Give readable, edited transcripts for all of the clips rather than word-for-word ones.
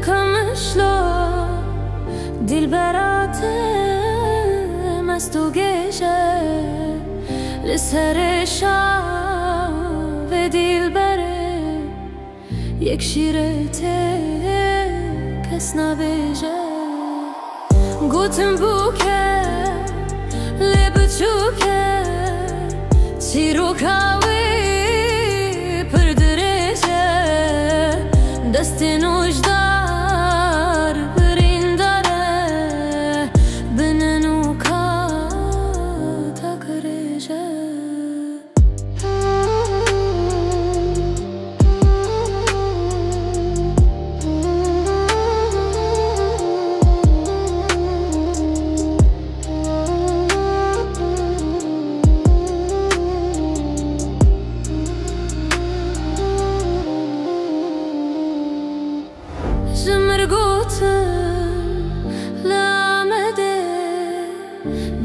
کمشلا دل برات مستو گشه لسر شاو دل بره یک شیرت کس نبیجه گوتم بوکه لب چوکه چیرو کاوی پر درجه دست نوجدار برین داره بننو کا تکرجه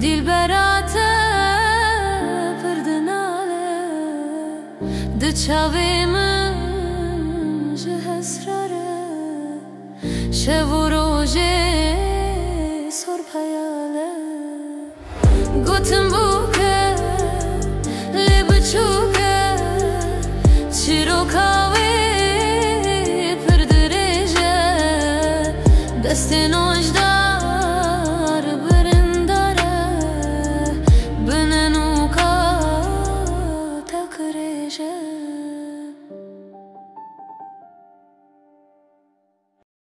دل برات پردناله دچاوی من جهسراره شب و روزه سر پیاله گوتم بوکه لب چوکه چیرو کاوی پردرجه دست نوجدار برنداره بننو کا تکرجه